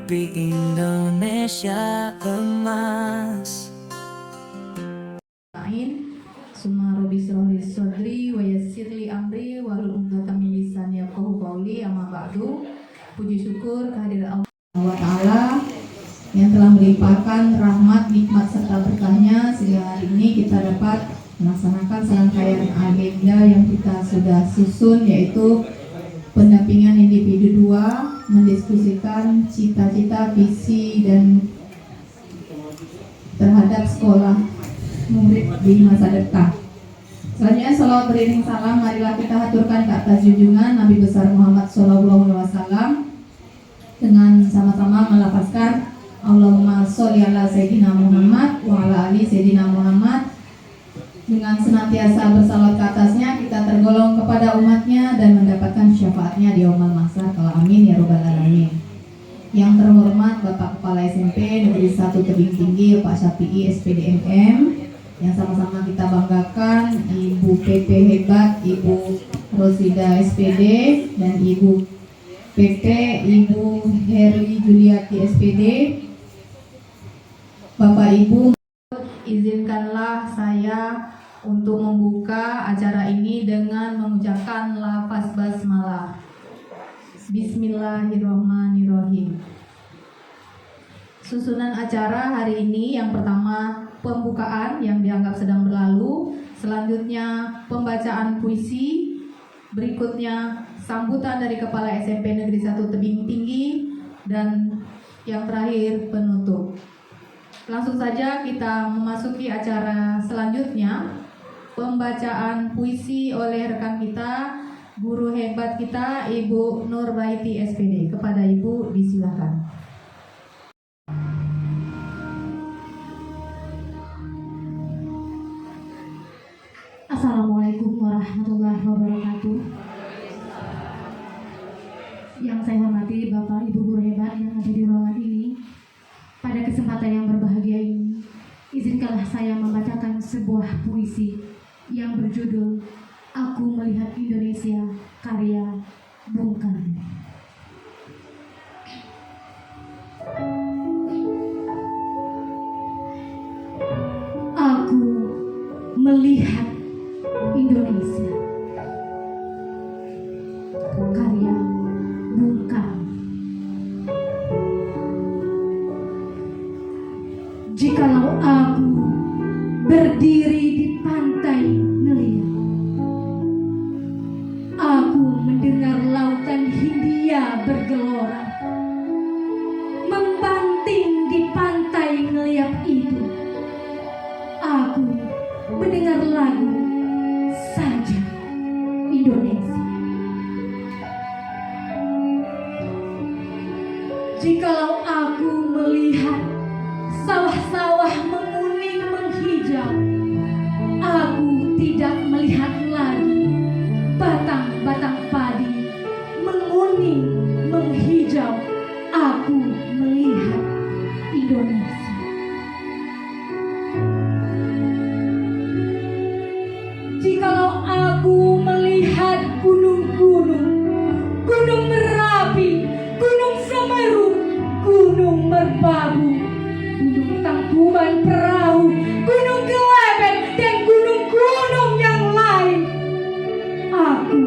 mimpi Indonesia emas. Summa Rabbi shrah li sadri wa yassir li amri wahlul 'uqdatam min lisani yafqahu qawli. Amma ba'du. Puji syukur kehadirat Allah wa Ta'ala yang telah melimpahkan rahmat, nikmat serta berkahnya sehingga hari ini kita dapat melaksanakan serangkaian agenda yang kita sudah susun, yaitu pendampingan individu 2, mendiskusikan cita-cita, visi dan terhadap sekolah murid di masa depan. Selanjutnya salawat beriring salam, marilah kita haturkan ke atas junjungan Nabi besar Muhammad SAW dengan sama-sama melafazkan Allahumma sholli ala Sayyidina Muhammad wa ala ali Sayyidina Muhammad. Dengan senantiasa bersalawat ke atasnya, kita tergolong kepada umatnya dan mendapatkan syafaatnya di yaumul mahsyar. Kalau amin ya robbal alamin. Yang terhormat Bapak Kepala SMP Negeri 1 Tebing Tinggi Pak Syafi'i SPDMM, yang sama-sama kita banggakan Ibu PP hebat, Ibu Rosida SPD, dan Ibu PP Ibu Herli Juliati SPD. Bapak Ibu, izinkanlah saya untuk membuka acara ini dengan mengucapkan lafaz basmalah. Bismillahirrahmanirrahim. Susunan acara hari ini, yang pertama pembukaan yang dianggap sedang berlalu, selanjutnya pembacaan puisi, berikutnya sambutan dari Kepala SMP Negeri 1 Tebing Tinggi, dan yang terakhir penutup. Langsung saja kita memasuki acara selanjutnya, pembacaan puisi oleh rekan kita, guru hebat kita, Ibu Nurbaiti SPD. Kepada Ibu disilakan. Assalamualaikum warahmatullahi wabarakatuh. Yang saya hormati Bapak Ibu guru hebat yang ada di ruangan ini, pada kesempatan yang berbahagia ini, izinkanlah saya membacakan sebuah puisi yang berjudul Aku Melihat Indonesia, karya Bung Karno. Aku melihat Indonesia, karya Bung Karno. Jikalau aku berdiri di pantai Neliat, aku mendengar lautan Hindia bergelora, membanting di pantai Ngeliat itu. Aku mendengar lagu Saja Indonesia. Jikalau aku melihat sawah-sawah menguning menghijau, aku tidak melihat lagi batang-batang padi menguning menghijau. Aku melihat Indonesia. Jikalau aku melihat gunung-gunung, Gunung Merapi, Gunung Semeru, Gunung Merbabu, Gunung Tangkuban Perahu, Gunung Kelebek, dan gunung-gunung yang lain, aku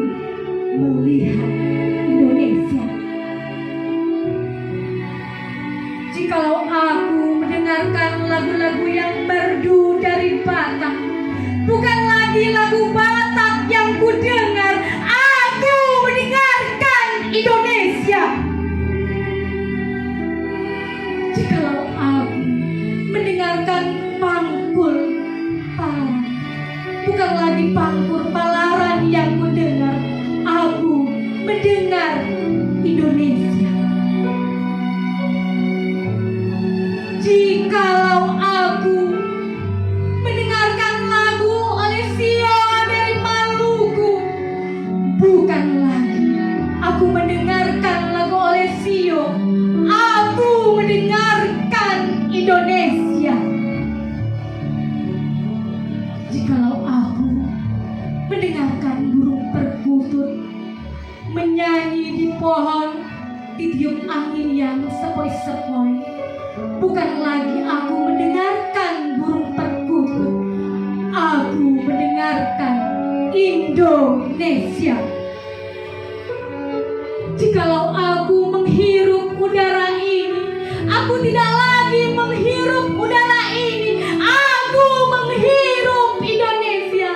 melihat Indonesia. Jikalau aku mendengarkan lagu-lagu yang merdu dari Batak, bukan lagi lagu Batak yang kudengar, aku mendengarkan Indonesia. Jikalau aku mendengarkan pangkul palaran, bukan lagi pangkur palaran yang kudengar, aku mendengar Indonesia. Jikalau aku mendengarkan lagu Alessio dari Maluku, bukan lagi aku mendengarkan lagu Alessio, aku mendengarkan Indonesia. Jikalau aku mendengarkan burung perkutut menyanyi di pohon ditiup angin yang sepoi-sepoi. Bukan lagi aku mendengarkan burung perkutut, aku mendengarkan Indonesia. Jikalau aku menghirup udara ini, aku tidak lagi menghirup udara ini, aku menghirup Indonesia.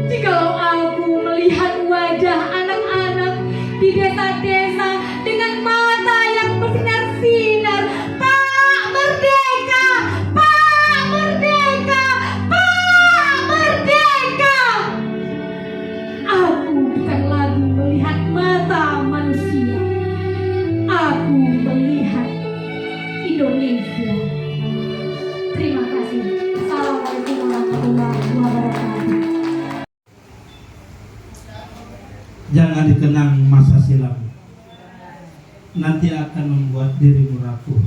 Jikalau aku melihat wajah anak-anak di desa-desa dengan mata yang bersinar-sinar, Pak Merdeka, Pak Merdeka, Pak Merdeka. Aku bukan lagi melihat mata manusia, aku melihat Indonesia. Terima kasih. Assalamualaikum warahmatullahi wabarakatuh. Jangan dikenang masa silam, nanti akan membuat dirimu rapuh.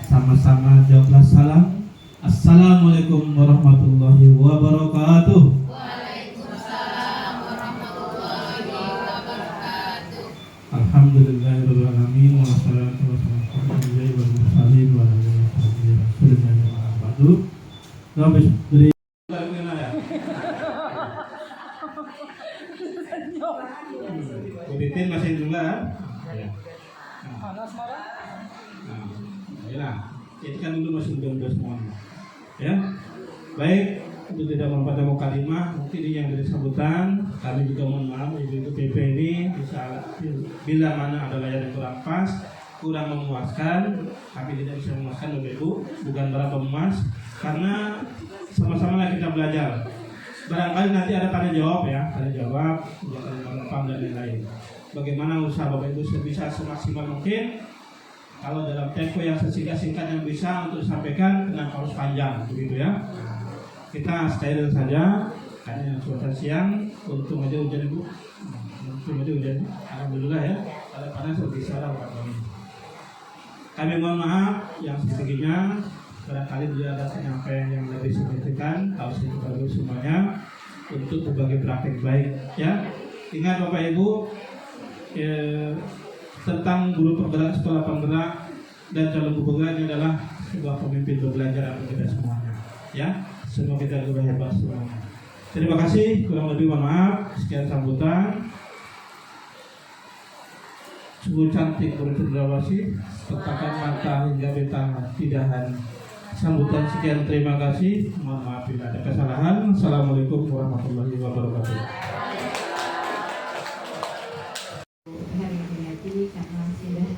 Sama-sama jawablah salam. Assalamualaikum warahmatullahi wabarakatuh. Waalaikumsalam warahmatullahi wabarakatuh. Alhamdulillahirabbil alamin wassalatu wassalamu ala asyrofil mursalin wa ala alihi wasallam. Rabbi beri Uditin masih dulu lah. Ya. Nah, itu kan dulu masih muda-muda semuanya. Ya. Baik, untuk tidak memperpanjang kalimah, mungkin ini yang dari sambutan. Kami juga mohon maaf, ibu-ibu PP ini bisa bila mana ada layanan yang kurang pas, kurang memuaskan, kami tidak bisa memuaskan ibu-ibu, bukan berapa emas, karena sama-sama kita belajar. Barangkali nanti ada tanya jawab ya, tanya jawab, paham dan lain-lain. Bagaimana usaha Bapak Ibu bisa semaksimal mungkin. Kalau dalam tempo yang sesingkat-singkat yang bisa untuk disampaikan, kenapa harus panjang, begitu ya. Kita steril saja, karena suasana siang, untung aja hujan Ibu. Untung aja hujan, alhamdulillah ya. Kalau panas lebih salah Pak kami. Kami mohon maaf yang sedikitnya. Barangkali dia ada penyampaian yang lebih signifikan, harus kita dulu semuanya untuk berbagi praktek baik ya. Ingat Bapak Ibu tentang guru penggerak, sekolah penggerak dan calon guru penggerak ini adalah sebuah pemimpin pembelajaran untuk kita semuanya ya. Semua kita guru hebat semuanya. Terima kasih, kurang lebih mohon maaf. Sekian sambutan. Sungguh cantik guru cendrawasih, tetakan mata hingga bintang tidahan. Sambutan sekian, terima kasih. Mohon maaf bila ada kesalahan. Assalamualaikum warahmatullahi wabarakatuh. Hari ini karena sudah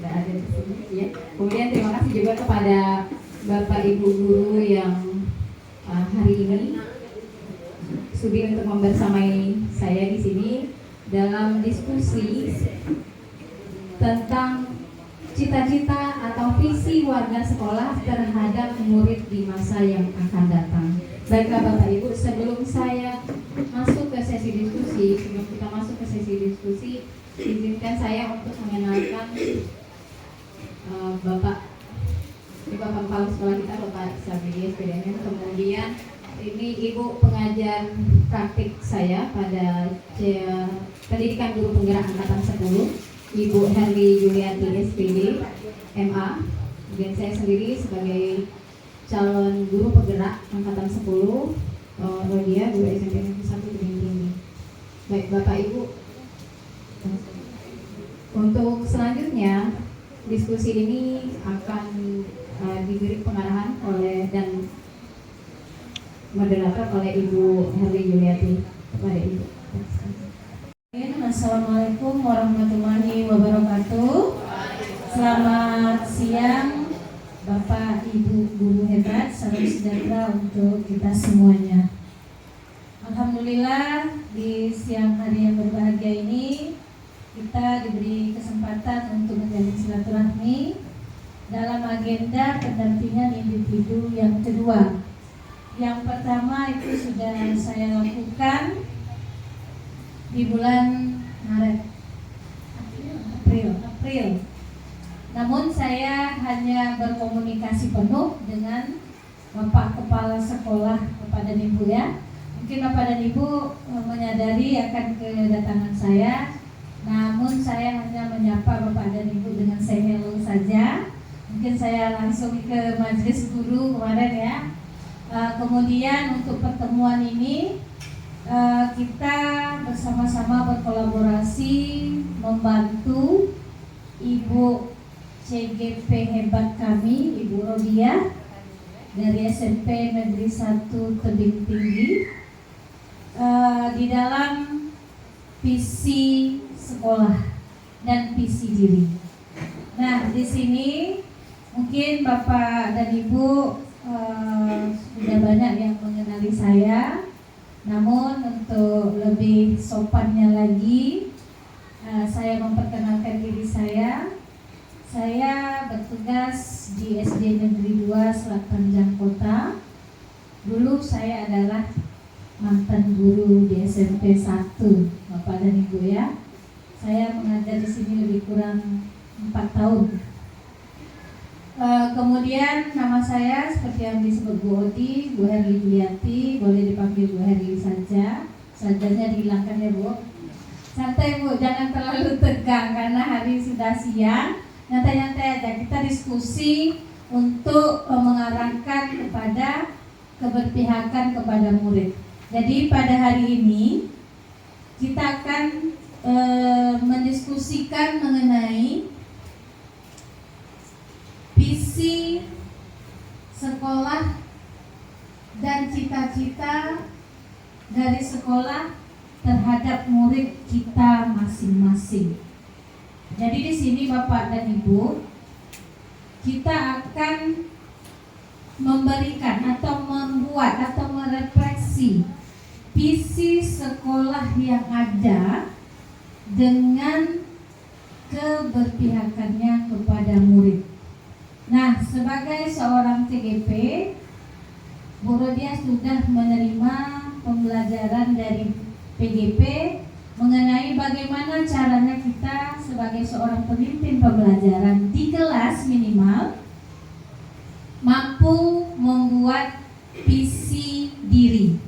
ada di sini ya. Kemudian terima kasih juga kepada Bapak Ibu guru yang hari ini sudi untuk membersamai saya di sini dalam diskusi tentang cita-cita atau visi warga sekolah terhadap murid di masa yang akan datang. Baiklah Bapak Ibu, sebelum saya masuk ke sesi diskusi, sebelum kita masuk ke sesi diskusi, izinkan saya untuk mengenalkan Bapak kepala sekolah kita, Bapak Sabidi SPDN. Kemudian ini Ibu pengajar praktik saya pada pendidikan guru penggerak angkatan 10, Ibu Herli Juliati SPD MA. Kemudian saya sendiri sebagai calon guru penggerak angkatan 10, Rodia, guru SMP Negeri 1 Tebing Tinggi. Baik Bapak Ibu, untuk selanjutnya diskusi ini akan diberi pengarahan oleh dan moderator oleh Ibu Herli Juliati. Kepada Ibu. Assalamualaikum warahmatullahi wabarakatuh. Selamat siang Bapak Ibu guru hebat, salam sejahtera untuk kita semuanya. Alhamdulillah di siang hari yang berbahagia ini kita diberi kesempatan untuk menjalin silaturahmi dalam agenda pendampingan individu yang kedua. Yang pertama itu sudah saya lakukan di bulan Maret, April. Namun saya hanya berkomunikasi penuh dengan Bapak Kepala Sekolah kepada Ibu ya. Mungkin Bapak dan Ibu menyadari akan kedatangan saya, namun saya hanya menyapa Bapak dan Ibu dengan say hello saja. Mungkin saya langsung ke majelis guru kemarin ya. Kemudian untuk pertemuan ini kita bersama-sama berkolaborasi membantu Ibu CGP hebat kami, Ibu Rodia dari SMP Negeri 1 Tebing Tinggi di dalam visi sekolah dan visi diri. Nah, di sini mungkin Bapak dan Ibu sudah banyak yang mengenali saya. Namun untuk lebih sopannya lagi, saya memperkenalkan diri saya. Saya bertugas di SD Negeri 2 Selat Panjang Kota. Dulu saya adalah mantan guru di SMP 1, Bapak dan Ibu ya. Saya mengajar di sini lebih kurang 4 tahun. Kemudian nama saya seperti yang disebut Bu Oti, Bu Herli Juliati, boleh dipanggil Bu Herli saja. Sajanya dihilangkan ya Bu. Santai Bu, jangan terlalu tegang karena hari sudah siang. Nyantai-nyantai aja, kita diskusi untuk mengarahkan kepada keberpihakan kepada murid. Jadi pada hari ini kita akan mendiskusikan mengenai visi sekolah dan cita-cita dari sekolah terhadap murid kita masing-masing. Jadi di sini Bapak dan Ibu, kita akan memberikan atau membuat atau merefleksi visi sekolah yang ada dengan keberpihakannya kepada murid. Nah, sebagai seorang CGP, Bu Rodia sudah menerima pembelajaran dari PGP mengenai bagaimana caranya kita sebagai seorang pemimpin pembelajaran di kelas minimal mampu membuat visi diri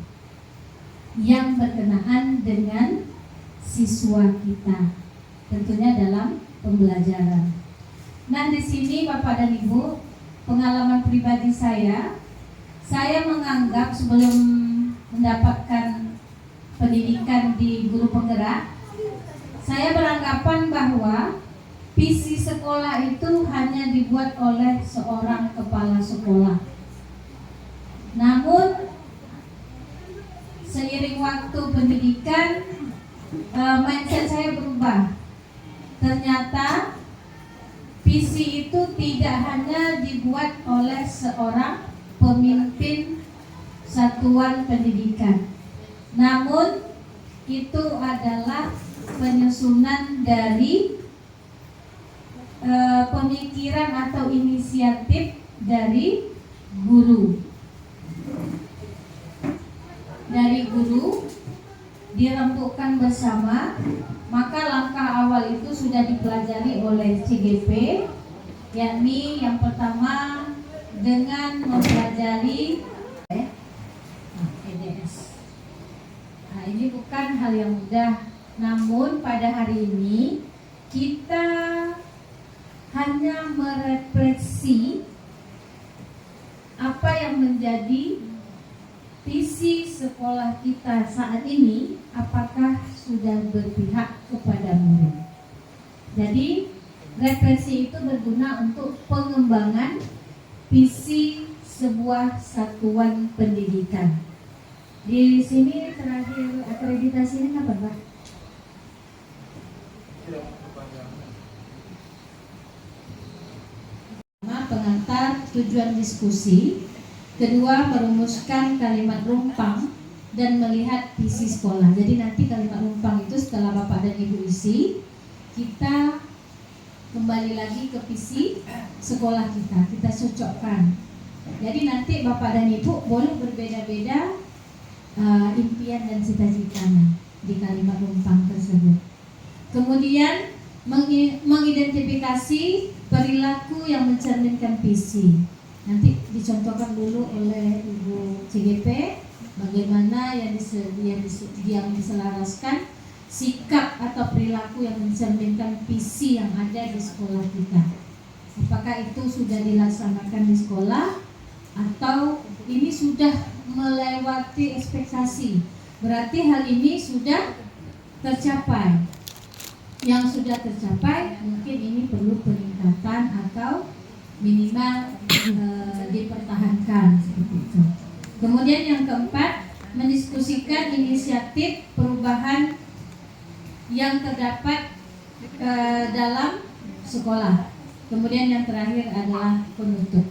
yang berkenaan dengan siswa kita, tentunya dalam pembelajaran. Nah, di sini Bapak dan Ibu, pengalaman pribadi saya menganggap sebelum mendapatkan pendidikan di guru penggerak, saya beranggapan bahwa visi sekolah itu hanya dibuat oleh seorang kepala sekolah. Namun seiring waktu pendidikan, mindset saya berubah. Ternyata visi itu tidak hanya dibuat oleh seorang pemimpin satuan pendidikan, namun itu adalah penyusunan dari pemikiran atau inisiatif dari guru. Dari guru dirembukan bersama, maka langkah awal itu sudah dipelajari oleh CGP, yakni yang pertama dengan mempelajari EDS. Nah, ini bukan hal yang mudah, namun pada hari ini kita hanya merefleksi apa yang menjadi visi sekolah kita saat ini, apakah sudah berpihak kepada murid. Jadi refleksi itu berguna untuk pengembangan visi sebuah satuan pendidikan. Di sini terakhir akreditasi ini apa Pak? Pengantar tujuan diskusi. Kedua, merumuskan kalimat rumpang dan melihat visi sekolah. Jadi nanti kalimat rumpang itu setelah Bapak dan Ibu isi, kita kembali lagi ke visi sekolah kita cocokkan. Jadi nanti Bapak dan Ibu boleh berbeda-beda impian dan cita-citanya di kalimat rumpang tersebut. Kemudian mengidentifikasi perilaku yang mencerminkan visi. Nanti dicontohkan dulu oleh Ibu CGP. Bagaimana yang diselaraskan sikap atau perilaku yang mencerminkan visi yang ada di sekolah kita. Apakah itu sudah dilaksanakan di sekolah atau ini sudah melewati ekspektasi? Berarti hal ini sudah tercapai. Yang sudah tercapai mungkin ini perlu peningkatan atau minimal dipertahankan seperti itu. Kemudian yang keempat, mendiskusikan inisiatif perubahan yang terdapat dalam sekolah. Kemudian yang terakhir adalah penutup.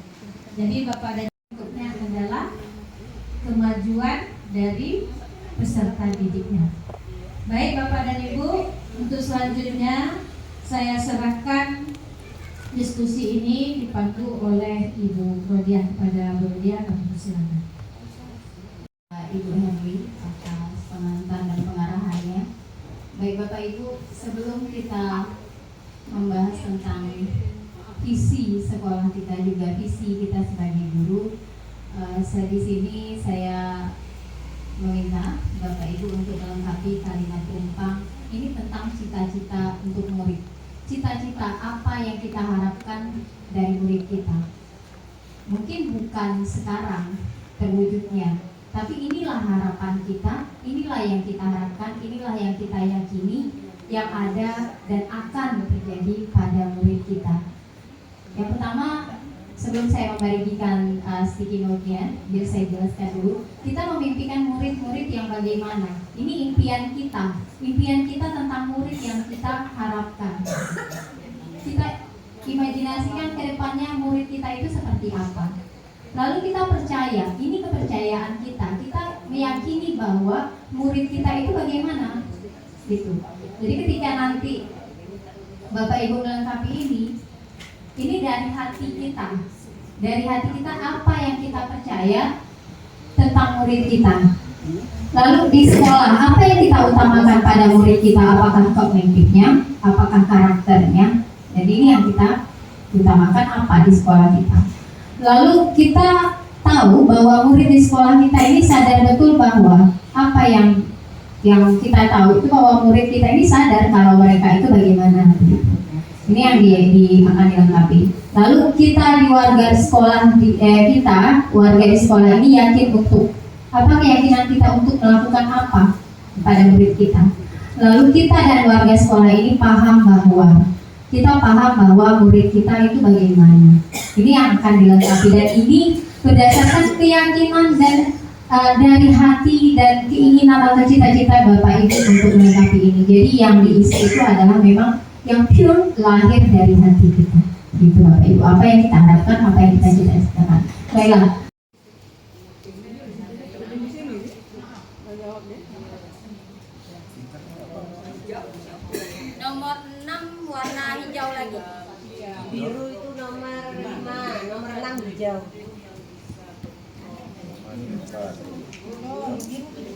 Jadi Bapak dan Ibunya adalah kemajuan dari peserta didiknya. Baik Bapak dan Ibu, untuk selanjutnya saya serahkan diskusi ini dipandu oleh Ibu Rodiah. Kepada Bu Rodiah, kami persilakan. Ibu Henry atas pengantar dan pengarahannya. Baik Bapak Ibu, sebelum kita membahas tentang visi sekolah kita, juga visi kita sebagai guru, di sini saya meminta Bapak Ibu untuk melengkapi kalimat penumpang ini tentang cita-cita untuk murid. Cita-cita apa yang kita harapkan dari murid kita. Mungkin bukan sekarang terwujudnya, tapi inilah harapan kita, inilah yang kita harapkan, inilah yang kita yakini yang ada dan akan terjadi pada murid kita. Yang pertama, sebelum saya membagikan sticky note-nya, biar saya jelaskan dulu, kita memimpikan murid-murid yang bagaimana. Ini impian kita tentang murid yang kita harapkan. Kita imajinasikan ke depannya murid kita itu seperti apa. Lalu kita percaya, ini kepercayaan kita meyakini bahwa murid kita itu bagaimana, gitu. Jadi ketika nanti Bapak Ibu melengkapi ini dari hati kita apa yang kita percaya tentang murid kita. Lalu di sekolah apa yang kita utamakan pada murid kita, apakah kognitifnya, apakah karakternya. Jadi ini yang kita utamakan apa di sekolah kita. Lalu kita tahu bahwa murid di sekolah kita ini sadar betul bahwa apa yang kita tahu itu bahwa murid kita ini sadar kalau mereka itu bagaimana. Ini yang akan dilengkapi. Lalu kita di warga sekolah warga di sekolah ini yakin untuk apa, keyakinan kita untuk melakukan apa pada murid kita. Lalu kita dan warga sekolah ini paham bahwa murid kita itu bagaimana. Ini yang akan dilengkapi, dan ini berdasarkan keyakinan dan dari hati dan keinginan atau cita-cita Bapak Ibu untuk melengkapi ini. Jadi yang diisi itu adalah memang yang pure, lahir dari hati kita. Gitu Bapak Ibu, apa yang kita harapkan, apa yang kita cita-citakan. Baiklah. Nomor 6 warna hijau lagi. Biru itu nomor 5, nomor 6 hijau.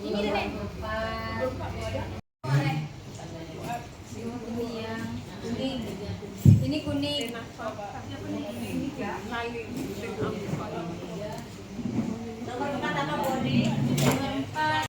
Ini deh. Ini kuning. Nomor 4 apa body? Nomor 4.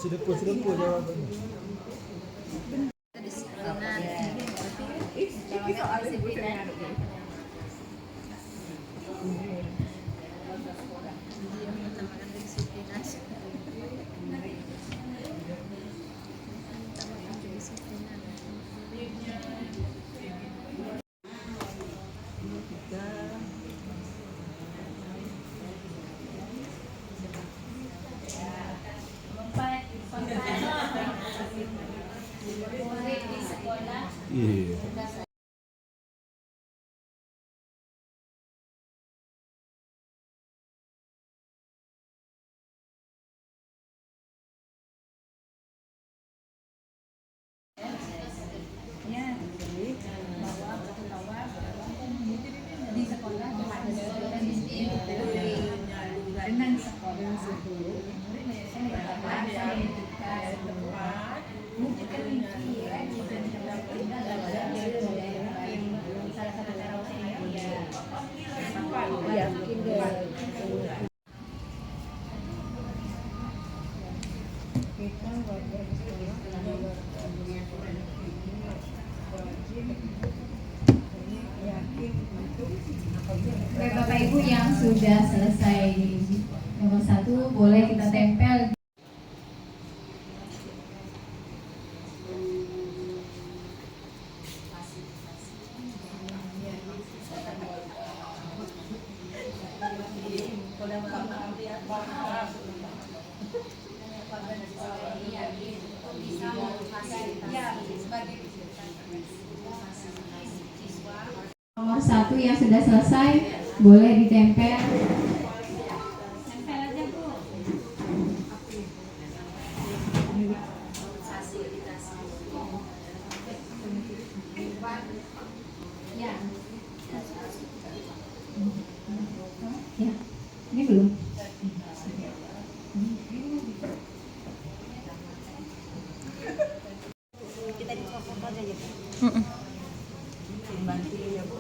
Sedeput jawabannya. yang sudah selesai nomor 1 boleh kita tempel. Nomor 1 yang sudah selesai boleh ditempel. Ya. Ya. Ini belum. Kita di foto aja gitu. Bantu ya Bu.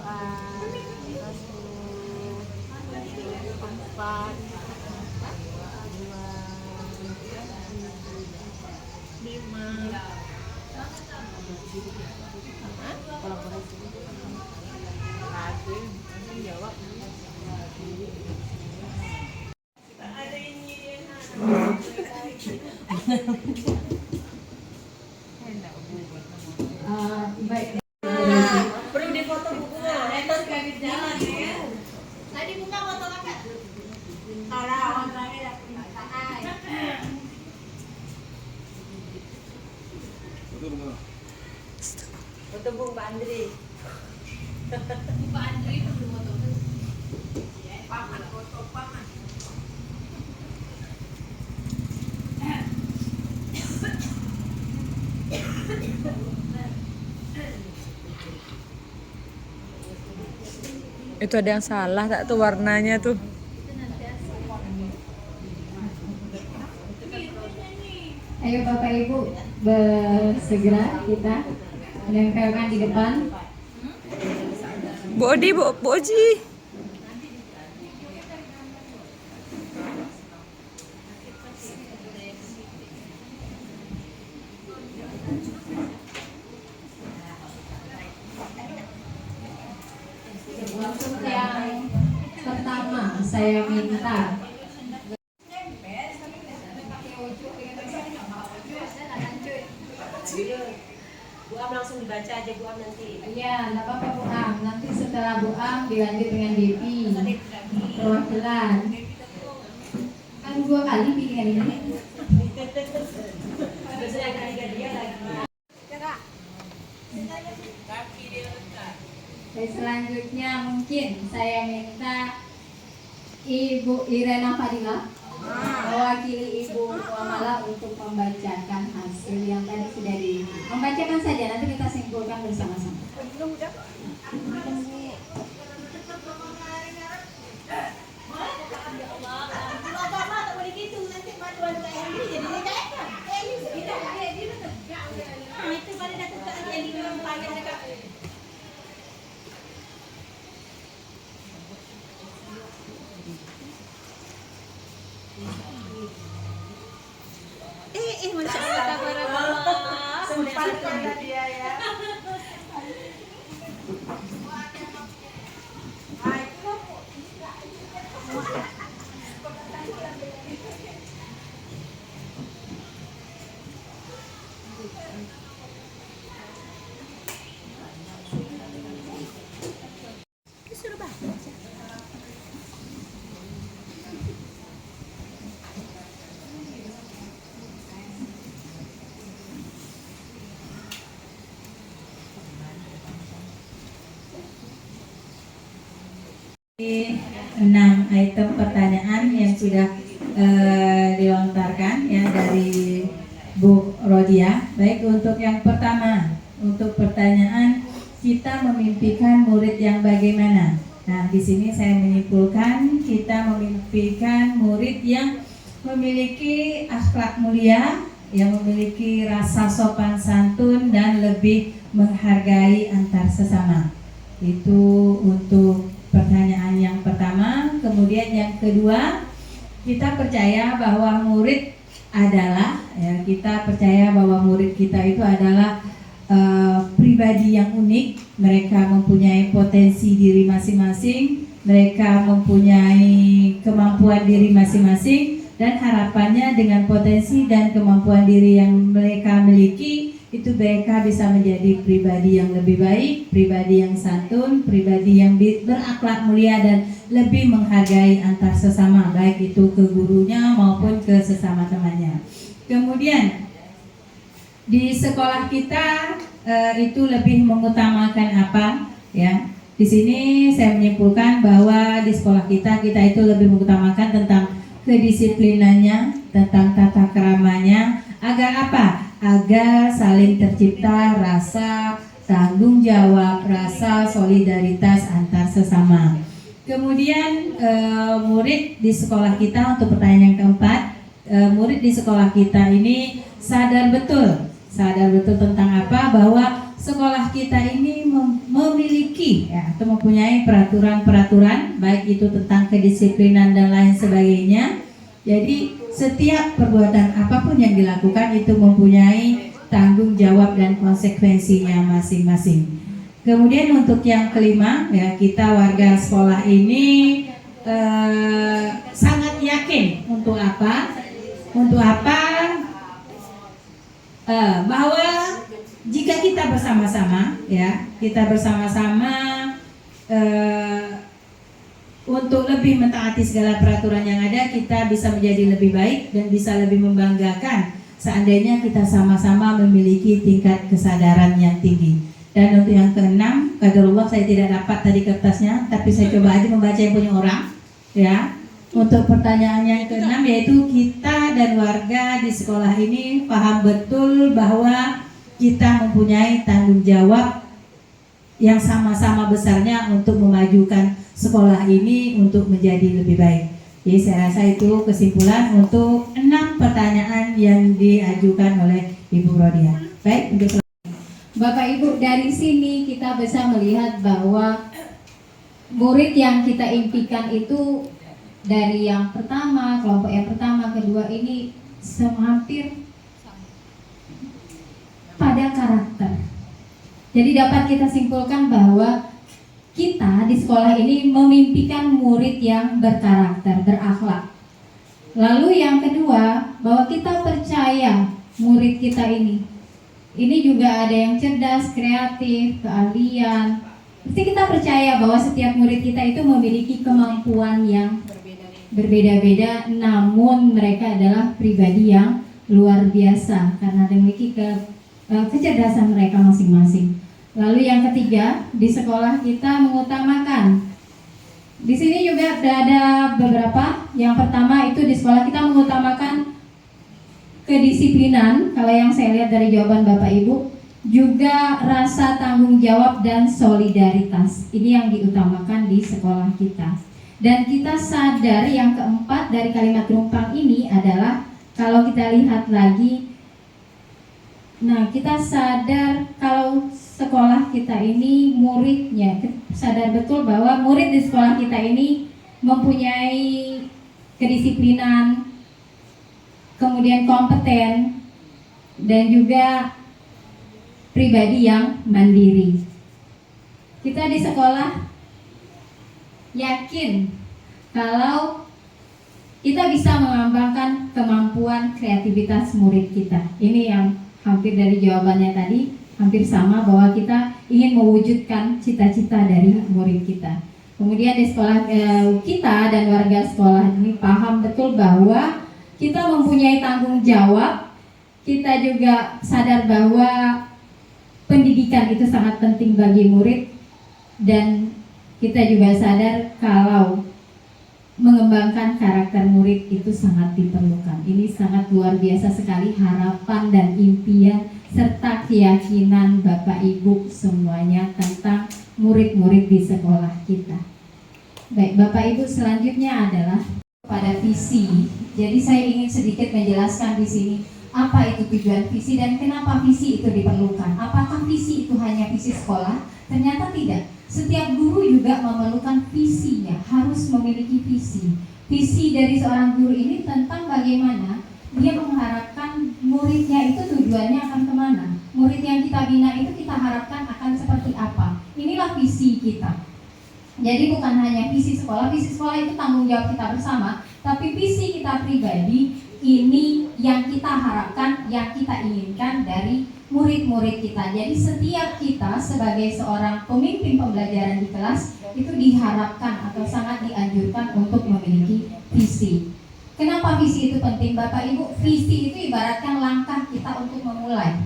Empat, dua, lima. Kolaborasi. Satu, jawab. Ada ini. Baik. Perlu difoto bukunya. Etos kami jalan ya. Tadi buka foto kakak. Alah, orangnya foto Bung Pak Andri. Pak Andri perlu foto. Paman foto paman. Itu ada yang salah tak tuh warnanya tuh. Ayo Bapak Ibu bersegera kita menempelkan di depan. Bu Odi, Bu Oji. Untuk yang pertama saya minta Bu Am langsung dibaca aja Bu Am nanti. ya, enggak apa-apa Bu Am. Nanti setelah Bu Am dilanjut dengan Devi perwakilan. Kan 2 kali pilihan ini. Biasanya yang ketiga dia lagi. Dan selanjutnya mungkin saya minta Ibu Irena Fadila mewakili Ibu Muamalah untuk membacakan hasil yang tadi sudah membacakan saja, nanti kita simpulkan bersama-sama. Masya Allah. Sempat kata dia ya. Ini 6 item pertanyaan yang sudah dilontarkan ya dari Bu Rodia. Baik, untuk yang pertama, untuk pertanyaan kita memimpikan murid yang bagaimana? Nah, di sini saya menyimpulkan kita memimpikan murid yang memiliki akhlak mulia, yang memiliki rasa sopan santun dan lebih menghargai antar sesama. Itu untuk pertanyaan yang pertama. Kemudian yang kedua, kita percaya bahwa murid adalah kita percaya bahwa murid kita itu adalah pribadi yang unik. Mereka mempunyai potensi diri masing-masing mereka mempunyai kemampuan diri masing-masing, dan harapannya dengan potensi dan kemampuan diri yang mereka miliki, itu mereka bisa menjadi pribadi yang lebih baik, pribadi yang santun, pribadi yang berakhlak mulia dan lebih menghargai antar sesama, baik itu ke gurunya maupun ke sesama temannya. Kemudian di sekolah kita itu lebih mengutamakan apa, ya? Di sini saya menyimpulkan bahwa di sekolah kita itu lebih mengutamakan tentang kedisiplinannya, tentang tata keramanya, agar apa? Agar saling tercipta rasa tanggung jawab, rasa solidaritas antar sesama. Kemudian murid di sekolah kita, untuk pertanyaan yang keempat, murid di sekolah kita ini sadar betul tentang apa? Bahwa sekolah kita ini memiliki atau mempunyai peraturan-peraturan, baik itu tentang kedisiplinan dan lain sebagainya. Jadi setiap perbuatan apapun yang dilakukan itu mempunyai tanggung jawab dan konsekuensinya masing-masing. Kemudian untuk yang kelima, ya, kita warga sekolah ini sangat yakin untuk apa? Bahwa jika kita bersama-sama, untuk lebih mentaati segala peraturan yang ada, kita bisa menjadi lebih baik dan bisa lebih membanggakan seandainya kita sama-sama memiliki tingkat kesadaran yang tinggi. Dan untuk yang keenam, qadarullah saya tidak dapat tadi kertasnya, tapi saya coba aja membaca yang punya orang, ya. Untuk pertanyaan yang keenam, yaitu kita dan warga di sekolah ini paham betul bahwa kita mempunyai tanggung jawab yang sama-sama besarnya untuk memajukan sekolah ini untuk menjadi lebih baik. Jadi saya rasa itu kesimpulan untuk 6 pertanyaan yang diajukan oleh Ibu Rodia. Baik, untuk Bapak Ibu, dari sini kita bisa melihat bahwa murid yang kita impikan itu dari yang pertama, kelompok yang pertama, kedua ini hampir pada karakter. Jadi dapat kita simpulkan bahwa kita di sekolah ini memimpikan murid yang berkarakter, berakhlak. Lalu yang kedua, bahwa kita percaya murid kita ini juga ada yang cerdas, kreatif, keahlian. Pasti kita percaya bahwa setiap murid kita itu memiliki kemampuan yang berbeda-beda, namun mereka adalah pribadi yang luar biasa karena memiliki kecerdasan mereka masing-masing. Lalu yang ketiga, di sekolah kita mengutamakan. Di sini juga ada beberapa. Yang pertama itu di sekolah kita mengutamakan kedisiplinan. Kalau yang saya lihat dari jawaban Bapak Ibu, juga rasa tanggung jawab dan solidaritas. Ini yang diutamakan di sekolah kita. Dan kita sadar yang keempat dari kalimat rumpang ini adalah kalau kita lihat lagi, nah kita sadar kalau sekolah kita ini muridnya, sadar betul bahwa murid di sekolah kita ini mempunyai kedisiplinan, kemudian kompeten, dan juga pribadi yang mandiri. Kita di sekolah yakin kalau kita bisa mengembangkan kemampuan kreativitas murid kita. Ini yang hampir dari jawabannya tadi, hampir sama bahwa kita ingin mewujudkan cita-cita dari murid kita. Kemudian di sekolah kita dan warga sekolah ini paham betul bahwa kita mempunyai tanggung jawab. Kita juga sadar bahwa pendidikan itu sangat penting bagi murid, dan kita juga sadar kalau mengembangkan karakter murid itu sangat diperlukan. Ini sangat luar biasa sekali harapan dan impian serta keyakinan Bapak Ibu semuanya tentang murid-murid di sekolah kita. Baik, Bapak Ibu, selanjutnya adalah pada visi. Jadi saya ingin sedikit menjelaskan di sini apa itu tujuan visi dan kenapa visi itu diperlukan. Apakah visi itu hanya visi sekolah? Ternyata tidak. Setiap guru juga memerlukan visinya, harus memiliki visi. Visi dari seorang guru ini tentang bagaimana dia mengharapkan muridnya itu tujuannya akan kemana. Murid yang kita bina itu kita harapkan akan seperti apa. Inilah visi kita. Jadi bukan hanya visi sekolah itu tanggung jawab kita bersama, tapi visi kita pribadi ini yang kita harapkan, yang kita inginkan dari murid-murid kita. Jadi setiap kita sebagai seorang pemimpin pembelajaran di kelas itu diharapkan atau sangat dianjurkan untuk memiliki visi. Kenapa visi itu penting Bapak Ibu? Visi itu ibaratkan langkah kita untuk memulai.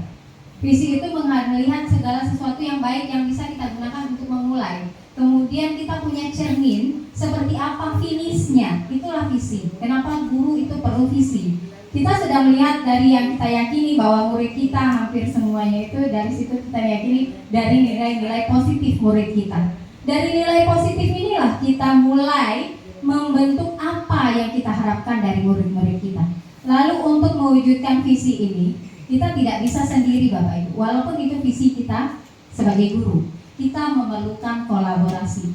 Visi itu melihat segala sesuatu yang baik yang bisa kita gunakan untuk memulai. Kemudian kita punya cermin seperti apa finishnya, itulah visi. Kenapa guru itu perlu visi? Kita sudah melihat dari yang kita yakini bahwa murid kita hampir semuanya itu dari situ kita yakini dari nilai-nilai positif murid kita. Dari nilai positif inilah kita mulai membentuk apa yang kita harapkan dari murid-murid kita. Lalu untuk mewujudkan visi ini, kita tidak bisa sendiri Bapak Ibu. Walaupun itu visi kita sebagai guru, kita memerlukan kolaborasi.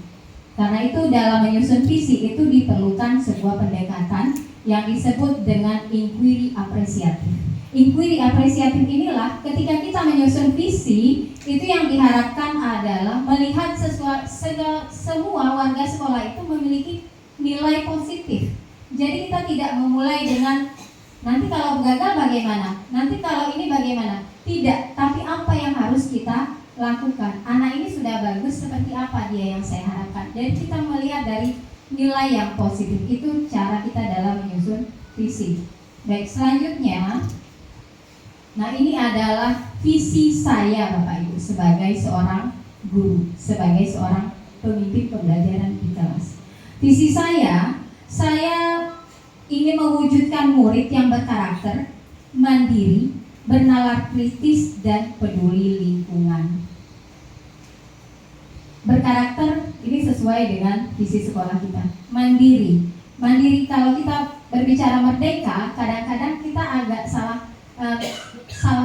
Karena itu dalam menyusun visi itu diperlukan sebuah pendekatan yang disebut dengan inquiry apresiatif. Inquiry apresiatif inilah ketika kita menyusun visi, itu yang diharapkan adalah melihat semua warga sekolah itu memiliki nilai positif. Jadi kita tidak memulai dengan nanti kalau gagal bagaimana, nanti kalau ini bagaimana. Tidak, tapi apa yang harus kita lakukan. Anak ini sudah bagus, seperti apa dia yang saya harapkan. Dan kita melihat dari nilai yang positif. Itu cara kita dalam menyusun visi. Baik, selanjutnya, nah ini adalah visi saya Bapak Ibu sebagai seorang guru, sebagai seorang pemimpin pembelajaran di kelas. Visi saya ingin mewujudkan murid yang berkarakter, mandiri, bernalar kritis, dan peduli lingkungan. Berkarakter ini sesuai dengan visi sekolah kita. Mandiri kalau kita berbicara merdeka, kadang-kadang kita agak salah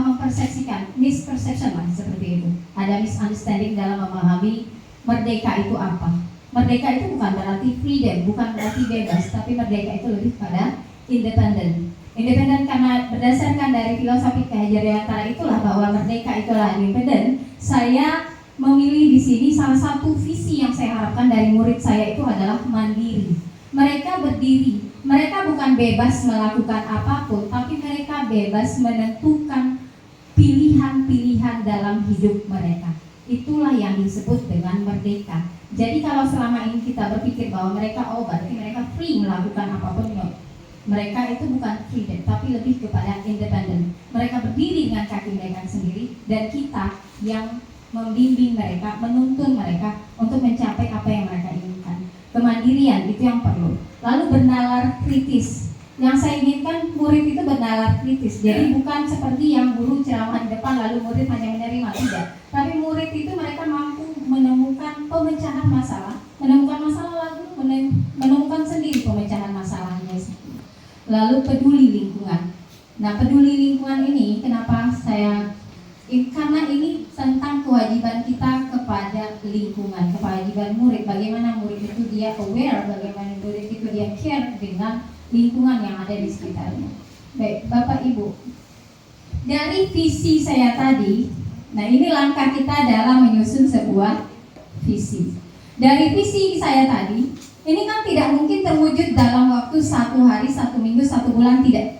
mempersepsikan, misperception lah seperti itu. Ada misunderstanding dalam memahami merdeka itu apa. Merdeka itu bukan berarti freedom, bukan berarti bebas, tapi merdeka itu lebih pada independen. Independen karena berdasarkan dari filosofi Ki Hajar Dewantara itulah bahwa merdeka itulah independen. Saya memilih di sini salah satu visi yang saya harapkan dari murid saya itu adalah mandiri. Mereka berdiri, mereka bukan bebas melakukan apapun, tapi mereka bebas menentukan pilihan-pilihan dalam hidup mereka. Itulah yang disebut dengan merdeka. Jadi kalau selama ini kita berpikir bahwa mereka berarti mereka free melakukan apapun, mereka itu bukan freedom, tapi lebih kepada independen. Mereka berdiri dengan kaki mereka sendiri, dan kita yang membimbing mereka, menuntun mereka untuk mencapai apa yang mereka inginkan. Kemandirian itu yang perlu. Lalu bernalar kritis. Yang saya inginkan murid itu bernalar kritis. Jadi bukan seperti yang guru ceramah di depan lalu murid hanya menerima, tidak. Tapi murid itu mereka mampu menemukan pemecahan masalah, lalu menemukan sendiri pemecahan masalahnya. Lalu peduli lingkungan. Nah, peduli lingkungan ini kenapa karena ini tentang kewajiban kita kepada lingkungan, kewajiban murid. Bagaimana murid itu dia aware, bagaimana murid itu dia care dengan lingkungan yang ada di sekitarnya. Baik, Bapak Ibu, dari visi saya tadi, nah ini langkah kita dalam menyusun sebuah visi. Dari visi saya tadi, ini kan tidak mungkin terwujud dalam waktu 1 hari, 1 minggu, 1 bulan, tidak,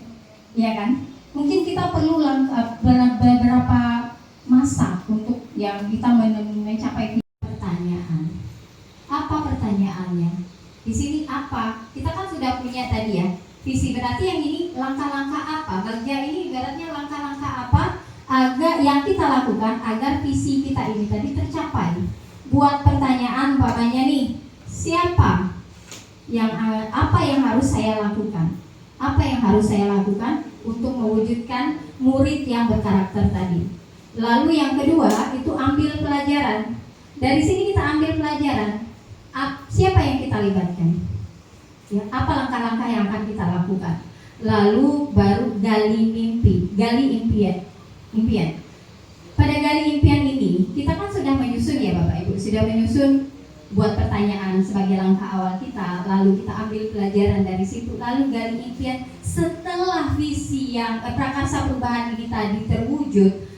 ya kan? Mungkin kita perlu beberapa masa untuk yang kita mencapai pertanyaan. Apa pertanyaannya? Di sini apa? Kita kan sudah punya tadi ya visi, berarti yang ini langkah-langkah apa? Kerja ini ibaratnya langkah-langkah apa agar yang kita lakukan agar visi kita ini tadi tercapai. Buat pertanyaan umpamanya nih, siapa yang apa yang harus saya lakukan? Apa yang harus saya lakukan untuk mewujudkan murid yang berkarakter tadi? Lalu yang kedua itu ambil pelajaran. Dari sini kita ambil pelajaran. Siapa yang kita libatkan? Ya, apa langkah-langkah yang akan kita lakukan? Lalu baru gali impian. Pada gali impian ini kita kan sudah menyusun ya Bapak Ibu, sudah menyusun buat pertanyaan sebagai langkah awal kita, lalu kita ambil pelajaran dari situ, lalu gali impian. Setelah visi yang prakarsa perubahan ini tadi terwujud,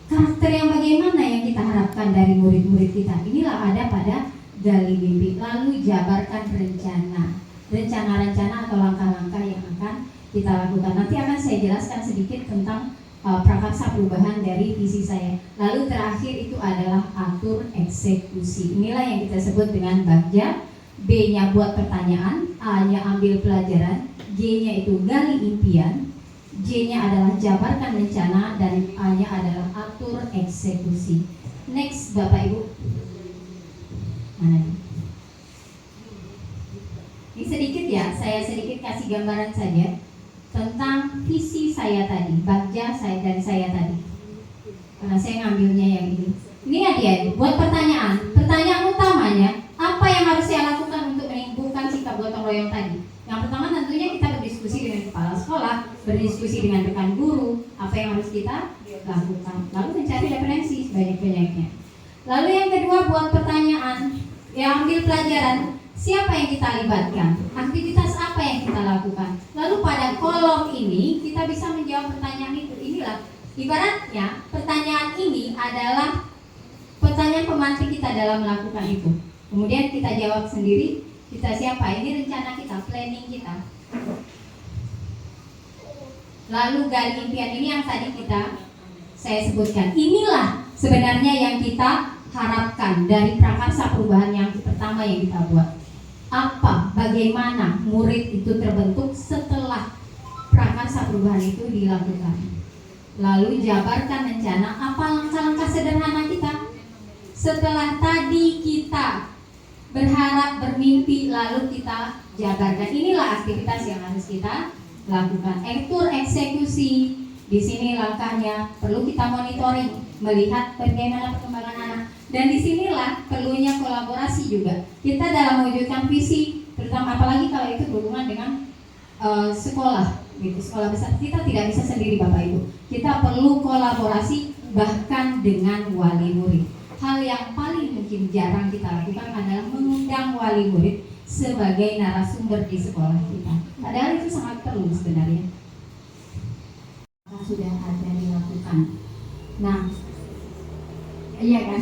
karakter yang bagaimana yang kita harapkan dari murid-murid kita, inilah ada pada gali bibit, lalu jabarkan rencana atau langkah-langkah yang akan kita lakukan. Nanti akan saya jelaskan sedikit tentang prakarsa perubahan dari visi saya. Lalu terakhir itu adalah atur eksekusi. Inilah yang kita sebut dengan bagja. B-nya buat pertanyaan, A-nya ambil pelajaran, G-nya itu gali impian, J-nya adalah jabarkan rencana, dan A-nya adalah atur eksekusi. Next, Bapak Ibu. Mana ini? Ini sedikit ya, saya sedikit kasih gambaran saja tentang visi saya tadi, bagja dari saya tadi. Karena saya ngambilnya yang ini. Ini adik-adik, buat pertanyaan. Pertanyaan utamanya, apa yang harus saya lakukan untuk menimbulkan sikap gotong royong tadi? Yang pertama tentunya kita berdiskusi dengan kepala sekolah, berdiskusi dengan rekan guru, apa yang harus kita lakukan. Lalu mencari referensi sebanyak-banyaknya. Lalu yang kedua, buat pertanyaan, yang ambil pelajaran, siapa yang kita libatkan? Aktivitas apa yang kita lakukan? Lalu pada kolom ini kita bisa menjawab pertanyaan itu. Inilah ibaratnya pertanyaan ini adalah pertanyaan pemantik kita dalam melakukan itu. Kemudian kita jawab sendiri, kita siapa? Ini rencana kita, planning kita. Lalu gali impian ini yang tadi saya sebutkan. Inilah sebenarnya yang kita harapkan dari prakarsa perubahan yang pertama yang kita buat. Apa, bagaimana murid itu terbentuk setelah prakarsa perubahan itu dilakukan. Lalu jabarkan rencana, apa langkah-langkah sederhana kita. Setelah tadi kita berharap, bermimpi, lalu kita jabarkan. Inilah aktivitas yang harus kita lakukan. Atur eksekusi. Di sini langkahnya perlu kita monitoring, melihat bagaimana perkembangan anak. Dan disinilah perlunya kolaborasi juga. Kita dalam mewujudkan visi, terutama apalagi kalau itu berhubungan dengan sekolah, gitu, sekolah besar. Kita tidak bisa sendiri, Bapak Ibu. Kita perlu kolaborasi bahkan dengan wali murid. Hal yang paling mungkin jarang kita lakukan adalah mengundang wali murid sebagai narasumber di sekolah kita. Padahal itu sangat perlu sebenarnya. Sudah ada dilakukan. Nah, iya kan?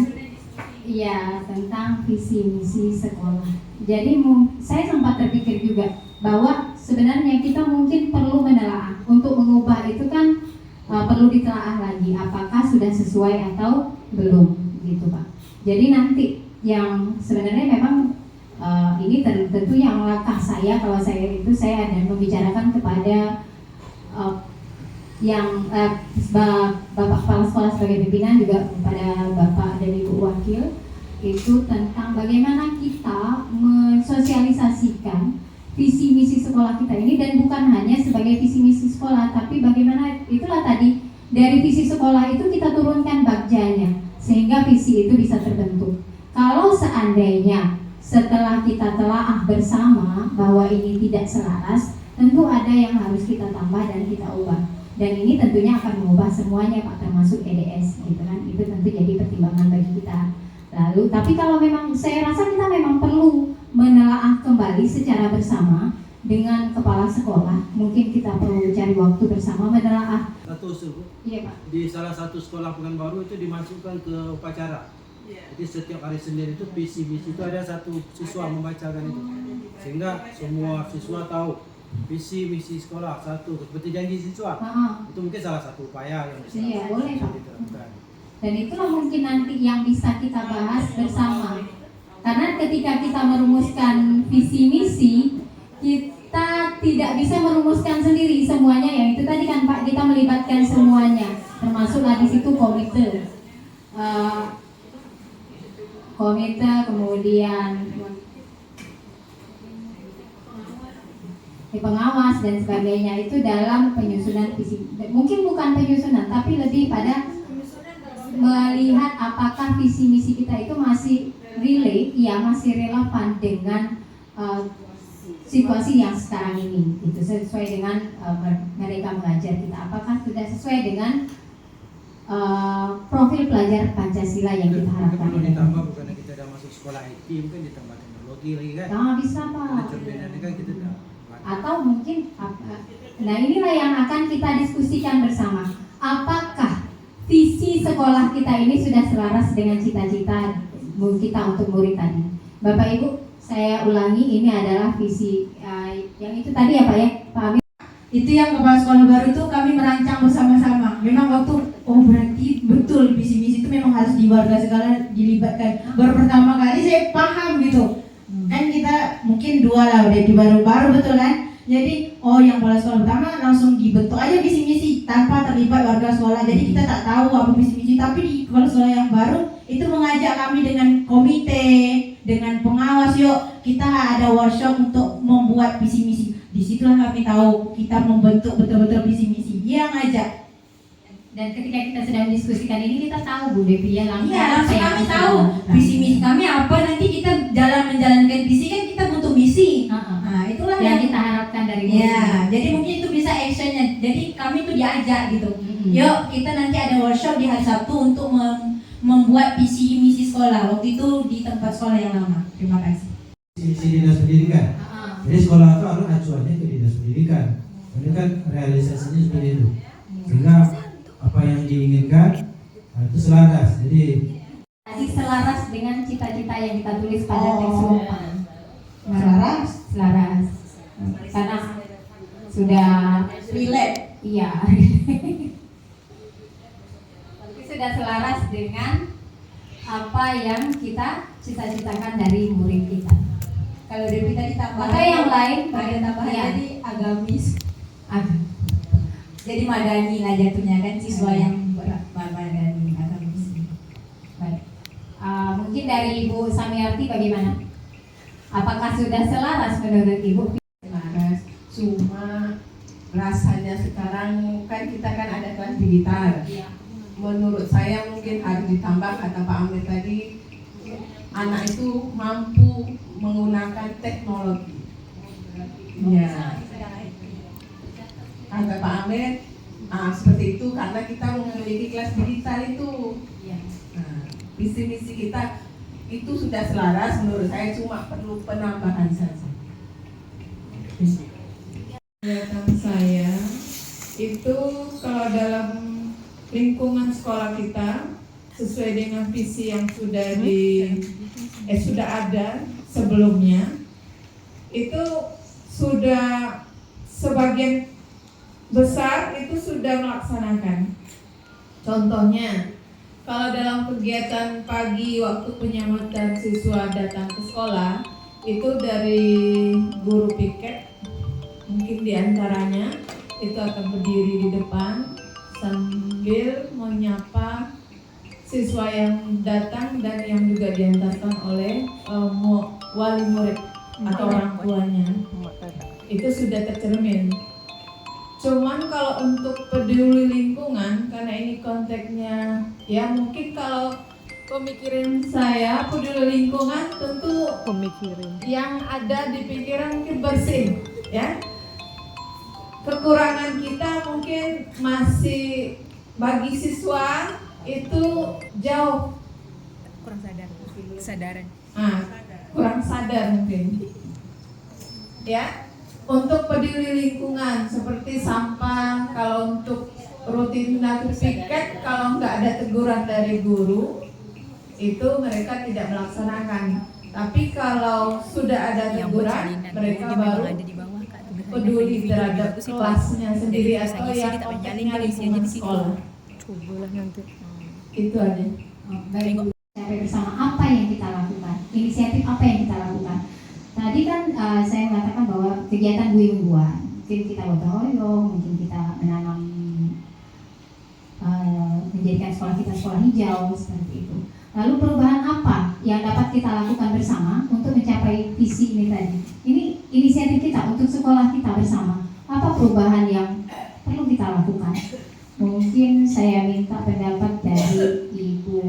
Iya, tentang visi misi sekolah. Jadi saya sempat terpikir juga bahwa sebenarnya kita mungkin perlu menelaah. Untuk mengubah itu kan perlu ditelaah lagi apakah sudah sesuai atau belum, gitu Pak. Jadi nanti yang sebenarnya memang ini tentu yang langkah saya, kalau saya ada membicarakan kepada yang Bapak Kepala Sekolah sebagai pimpinan, juga kepada Bapak dan Ibu Wakil, itu tentang bagaimana kita mensosialisasikan visi misi sekolah kita ini, dan bukan hanya sebagai visi misi sekolah, tapi bagaimana itulah tadi dari visi sekolah itu kita turunkan bagjanya sehingga visi itu bisa terbentuk. Kalau seandainya setelah kita telaah bersama bahwa ini tidak selaras, tentu ada yang harus kita tambah dan kita ubah. Dan ini tentunya akan mengubah semuanya Pak, termasuk EDS, gitu kan. Itu tentu jadi pertimbangan bagi kita. Lalu, tapi kalau memang saya rasa kita memang perlu menelaah kembali secara bersama dengan kepala sekolah. Mungkin kita perlu cari waktu bersama menelaah. Satu suku. Iya Pak. Di salah satu sekolah Pekanbaru itu dimasukkan ke upacara. Jadi setiap hari Senin itu visi misi itu ada satu siswa membacakan itu, sehingga semua siswa tahu visi misi sekolah satu seperti janji siswa. Itu mungkin salah satu upaya yang bisa boleh, Pak. diterapkan. Dan itulah mungkin nanti yang bisa kita bahas bersama. Karena ketika kita merumuskan visi misi, kita tidak bisa merumuskan sendiri semuanya. Yang itu tadi kan Pak, kita melibatkan semuanya, termasuklah di situ komite, kemudian pengawas dan sebagainya, itu dalam penyusunan visi. Mungkin bukan penyusunan, tapi lebih pada melihat apakah visi misi kita itu masih relate, masih relevan dengan situasi yang sekarang ini, itu sesuai dengan mereka mengajar kita, apakah sudah sesuai dengan profil pelajar Pancasila yang kita harapkan. Perlu ditambah, bukannya kita sudah masuk sekolah IT, mungkin ditambah teknologi lagi kan? Bisa Pak. Cerminannya kan kita sudah. Atau mungkin nah inilah yang akan kita diskusikan bersama. Apakah visi sekolah kita ini sudah selaras dengan cita-cita kita untuk murid tadi? Bapak Ibu, saya ulangi, ini adalah visi yang itu tadi ya Pak ya, Pak Amir. Itu yang kepala sekolah baru itu kami merancang bersama-sama. Memang waktu berarti betul visi misi itu memang harus di warga segala dilibatkan. Baru pertama kali saya paham gitu. Kan kita mungkin dua lah udah di baru-baru betul kan. Jadi yang kepala sekolah pertama langsung dibentuk aja visi misi tanpa terlibat warga sekolah. Jadi kita tak tahu apa visi misi, tapi di kepala sekolah yang baru itu mengajak kami dengan komite, dengan pengawas, yuk kita ada workshop untuk membuat visi misi. Disitulah kami tahu kita membentuk betul-betul visi misi. Dia ngajak. Dan ketika kita sedang diskusikan ini, kita tahu Bu Devi ya langsung. Iya, langsung kami tahu visi misi kami apa. Nanti kita menjalankan visi kan kita butuh misi. Nah itulah yang kita harapkan dari Bu. Ya, jadi mungkin itu bisa actionnya. Jadi kami tuh diajak gitu. Yuk kita nanti ada workshop di hari Sabtu untuk membuat visi misi sekolah. Waktu itu di tempat sekolah yang lama. Terima kasih. Visi dinas pendidikan. Jadi sekolah itu harus acuannya ke dinas pendidikan. Ini kan realisasinya seperti itu. Sehingga apa yang diinginkan itu selaras. Jadi selaras dengan cita-cita yang kita tulis pada teks lupa. Selaras. Karena sudah relate. Iya. Sudah selaras dengan apa yang kita cita-citakan dari murid kita. Kalau Dewi tadi tambah. Maka yang lain bagian tambahan ya. tadi agamis. Jadi madani lah jatuhnya kan, siswa yang madani agamis. Baik. Mungkin dari Ibu Samiarti bagaimana? Apakah sudah selaras menurut Ibu? Selaras. Cuma rasanya sekarang kan kita kan ada kelas digital. Iya. Menurut saya mungkin harus ditambah, kata Pak Amir tadi, anak itu mampu menggunakan teknologi. Ya. Kata Pak Amir, seperti itu karena kita memiliki kelas digital itu. Nah, visi misi kita itu sudah selaras menurut saya, cuma perlu penambahan saja. Kegiatan saya itu kalau dalam lingkungan sekolah kita sesuai dengan visi yang sudah ada sebelumnya, itu sudah sebagian besar itu sudah melaksanakan. Contohnya, kalau dalam kegiatan pagi waktu penyambutan siswa datang ke sekolah, itu dari guru piket, mungkin diantaranya itu akan berdiri di depan sambil menyapa siswa yang datang dan yang juga diantarkan oleh wali murid atau orang tuanya. Itu sudah tercermin. Cuman kalau untuk peduli lingkungan, karena ini konteksnya ya mungkin kalau pemikiran saya peduli lingkungan tentu yang ada di pikiran mungkin bersih ya. Kekurangan kita mungkin masih bagi siswa itu jauh Kurang kesadaran. kurang sadar mungkin ya. Untuk peduli lingkungan seperti sampah, kalau untuk rutinitas piket, kalau nggak ada teguran dari guru itu mereka tidak melaksanakan. Tapi kalau sudah ada teguran, mereka baru peduli terhadap kelasnya sendiri atau yang konteksnya lingkungan sekolah. Itu aja. Baik, sampai bersama apa yang kita lakukan, inisiatif apa yang kita lakukan. Tadi kan saya mengatakan bahwa kegiatan buih-buihan, mungkin kita gotong royong, mungkin kita menanam, menjadikan sekolah kita sekolah hijau seperti itu. Lalu perubahan apa yang dapat kita lakukan bersama untuk mencapai visi ini tadi? Ini inisiatif kita untuk sekolah kita bersama. Apa perubahan yang perlu kita lakukan? Mungkin saya minta pendapat dari Ibu.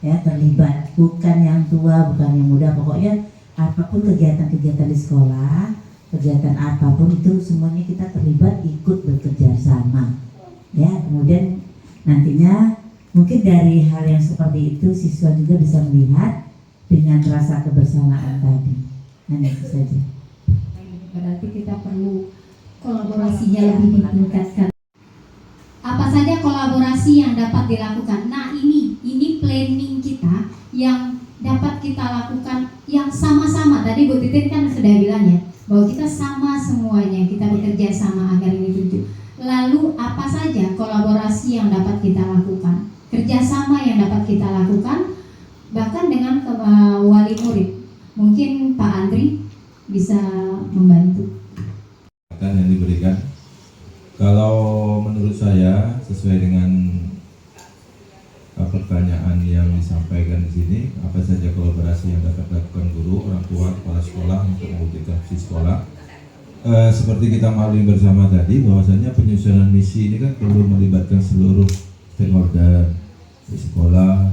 Terlibat, bukan yang tua, bukan yang muda, pokoknya apapun kegiatan-kegiatan di sekolah, kegiatan apapun itu semuanya kita terlibat, ikut bekerja sama. Ya, kemudian nantinya mungkin dari hal yang seperti itu siswa juga bisa melihat dengan rasa kebersamaan tadi. Nah, itu saja. Berarti kita perlu kolaborasinya lebih ditingkatkan. Apa saja kolaborasi yang dapat dilakukan? Nah, ini planning kita yang dapat kita lakukan yang sama-sama. Tadi Bu Titin kan sudah bilang ya, bahwa kita sama semuanya, kita bekerja sama agar ini tujuh. Lalu apa saja kolaborasi yang dapat kita lakukan, kerjasama yang dapat kita lakukan, bahkan dengan wali murid. Mungkin Pak Andri bisa membantu. Yang diberikan, kalau menurut saya sesuai dengan pertanyaan yang disampaikan di sini, apa saja kolaborasi yang dapat dilakukan guru, orang tua, kepala sekolah untuk mewujudkan visi sekolah. Seperti kita maklumi bersama tadi, bahwasanya penyusunan misi ini kan perlu melibatkan seluruh stakeholder di sekolah,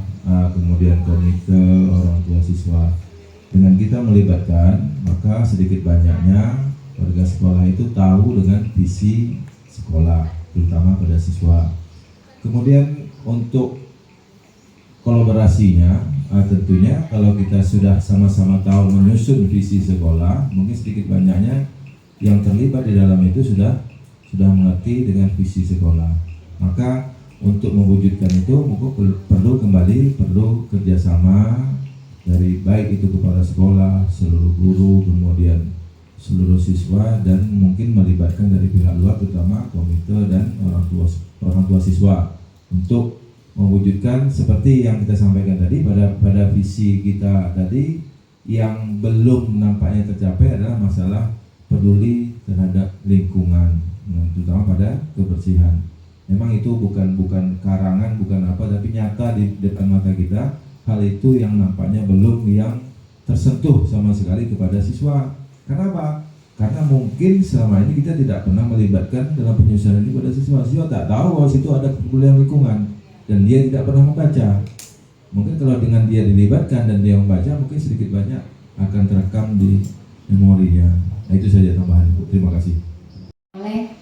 kemudian komite, orang tua siswa. Dengan kita melibatkan, maka sedikit banyaknya warga sekolah itu tahu dengan visi sekolah, terutama pada siswa. Kemudian untuk kolaborasinya, tentunya kalau kita sudah sama-sama tahu menyusun visi sekolah, mungkin sedikit banyaknya yang terlibat di dalam itu sudah mengerti dengan visi sekolah. Maka untuk mewujudkan itu perlu kerjasama dari baik itu kepala sekolah, seluruh guru, kemudian seluruh siswa, dan mungkin melibatkan dari pihak luar terutama komite dan orang tua siswa untuk mewujudkan seperti yang kita sampaikan tadi pada visi kita tadi. Yang belum nampaknya tercapai adalah masalah peduli terhadap lingkungan, terutama pada kebersihan. Memang itu bukan karangan, bukan apa, tapi nyata di depan mata kita. Hal itu yang nampaknya belum yang tersentuh sama sekali kepada siswa. Kenapa? Karena mungkin selama ini kita tidak pernah melibatkan dalam penyusunan ini pada siswa. Siswa tak tahu bahwa situ ada kepedulian lingkungan dan dia tidak pernah membaca. Mungkin kalau dengan dia dilibatkan dan dia membaca, mungkin sedikit banyak akan terekam di memorinya. Nah, itu saja tambahan, Bu. Terima kasih. Oleh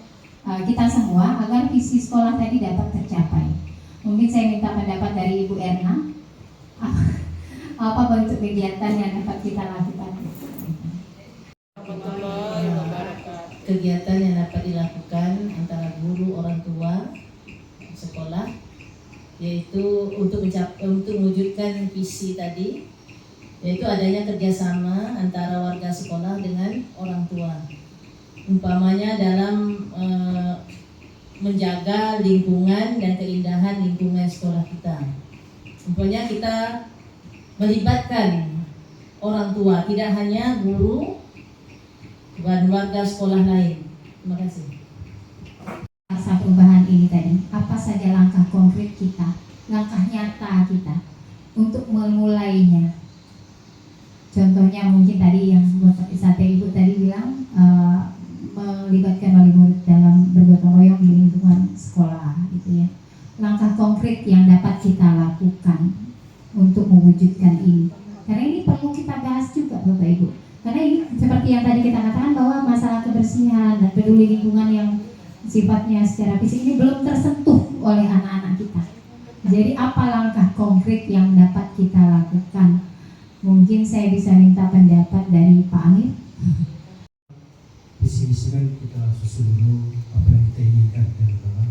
kita semua agar visi sekolah tadi dapat tercapai. Mungkin saya minta pendapat dari Ibu Erna. Apa bentuk kegiatan yang dapat kita lakukan? Kegiatan yang dapat dilakukan antara guru, orang tua, sekolah, yaitu untuk mewujudkan visi tadi, yaitu adanya kerjasama antara warga sekolah dengan orang tua. Umpamanya dalam menjaga lingkungan dan keindahan lingkungan sekolah kita. Umpamanya kita melibatkan orang tua, tidak hanya guru dan warga sekolah lain. Terima kasih. Masa perubahan ini tadi, apa saja langkah konkret kita, langkah nyata kita untuk memulainya? Contohnya mungkin tadi yang Ibu tadi bilang, melibatkan wali murid dalam bergotong royong di lingkungan sekolah, gitu ya. Langkah konkret yang dapat kita lakukan untuk mewujudkan ini. Karena ini perlu kita bahas juga, Bapak Ibu. Karena ini seperti yang tadi kita katakan bahwa masalah kebersihan dan peduli lingkungan yang sifatnya secara fisik ini belum tersentuh oleh anak-anak kita. Jadi apa langkah konkret yang dapat kita lakukan? Mungkin saya bisa minta pendapat dari Pak Amir. Visi-visi kan kita susun dulu apa yang kita inginkan dari bawah.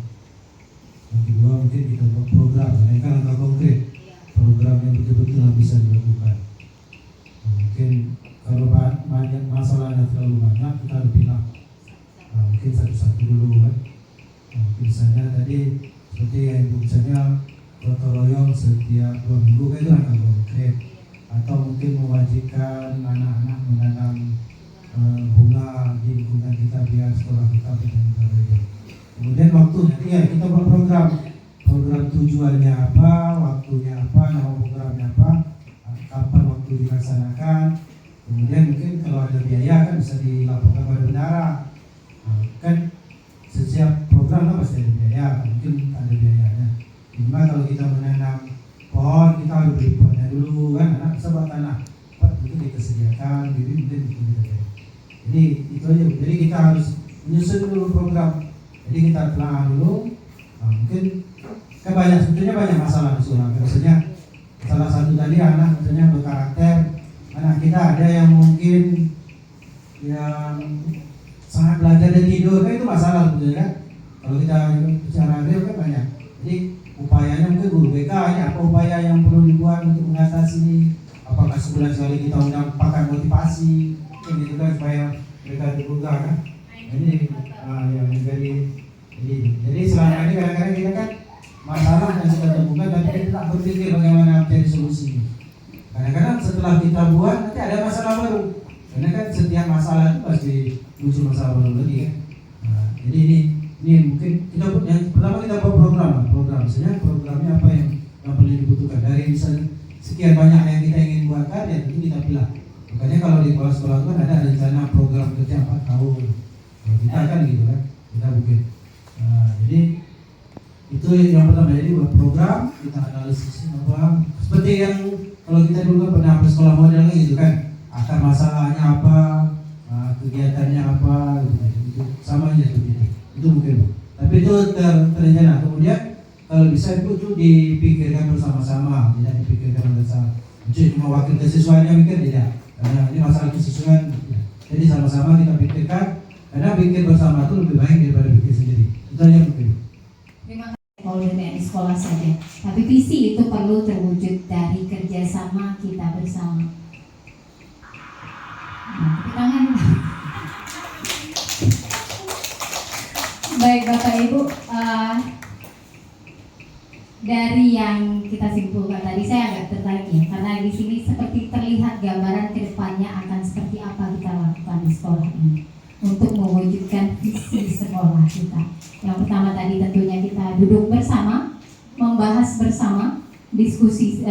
Yang kedua mungkin kita buat program, mereka langkah konkret, program yang betul-betul bisa dilakukan. Mungkin kalau banyak masalahnya terlalu banyak, kita lebih mungkin satu-satu dulu kan. Misalnya tadi seperti yang misalnya gotong royong setiap 2 minggu kan itu langkah konkret. Atau mungkin mewajibkan anak-anak menanam bunga di lingkungan kita biar sekolah kita berkembang. Kemudian waktunya, ya kita buat program tujuannya apa, waktunya apa, nama programnya apa, kapan waktu dilaksanakan. Kemudian mungkin kalau ada biaya kan bisa dilaporkan pada bendahara. Kan setiap program kan pasti ada biaya, mungkin ada biayanya. Cuma kalau kita menanam pohon, kita harus beli pohonnya dulu kan, anak bisa buat tanah, itu kita sediakan, bibit mungkin kita. Jadi itu aja. Jadi kita harus menyusun dulu program. Jadi kita telah dulu. Mungkin kan sebetulnya banyak masalah di sekolah. Misalnya salah satu tadi anak misalnya berkarakter. Anak kita ada yang mungkin yang sangat belajar dan tidur, kan itu masalah sebetulnya kan. Kalau kita bicara real kan banyak. Jadi upayanya mungkin guru BK, apa upaya yang perlu dibuat untuk mengatasi ini? Apakah sebulan sekali kita undang pakar motivasi, gitu kan, supaya mereka terbuka kan. Ini jadi selama ini kadang-kadang kita kan masalah yang sudah terbuka, tapi kita tak berpikir bagaimana mencari solusi. Kadang-kadang setelah kita buat nanti ada masalah baru, karena kan setiap masalah itu pasti muncul masalah baru lagi kan. Jadi ini mungkin kita yang pertama kita buat program, misalnya programnya apa yang paling dibutuhkan dari misalnya sekian banyak yang kita ingin buatkan, ya tentu kita pilih. Makanya kalau di sekolah itu ada rencana program kerja 4 tahun. Kalau kita kan gitu kan, kita bikin. Jadi itu yang pertama, jadi buat program, kita analisis apa. Seperti yang kalau kita dulu kan pernah sekolah model gitu kan, akar masalahnya apa, kegiatannya apa, gitu. Sama aja seperti itu. Itu mungkin. Tapi itu terencana. Kemudian kalau bisa itu dipikirkan bersama-sama, tidak dipikirkan bersama. Cuma wakil kesiswaannya mikir tidak, karena ini masalah kesiswaan. Jadi sama-sama kita pikirkan, karena pikir bersama itu lebih baik daripada pikir sendiri. Itu aja mungkin. Terima kasih. Kalau di sekolah saja, tapi visi itu perlu terwujud dari kerjasama kita bersama. Tangan. Baik Bapak Ibu, dari yang kita simpulkan tadi saya agak tertarik ya, karena di sini seperti terlihat gambaran kedepannya akan seperti apa kita lakukan di sekolah ini untuk mewujudkan visi sekolah kita. Yang pertama tadi tentunya kita duduk bersama, membahas bersama, diskusi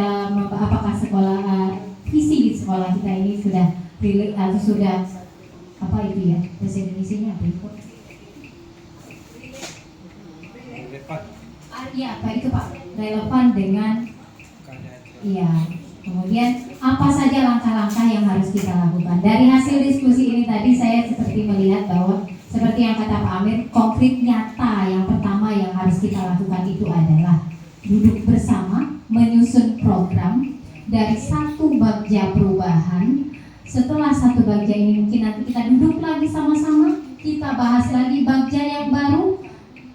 apakah sekolah visi di sekolah kita ini sudah relate atau sudah apa itu ya bahasa Indonesianya apa itu? Iya, apa itu Pak? Relevan dengan iya. Kemudian apa saja langkah-langkah yang harus kita lakukan? Dari hasil diskusi ini tadi saya seperti melihat bahwa seperti yang kata Pak Amir, konkret nyata yang pertama yang harus kita lakukan itu adalah duduk bersama, menyusun program dari satu bagja perubahan. Setelah satu bagja ini mungkin nanti kita duduk lagi sama-sama, kita bahas lagi bagja yang baru,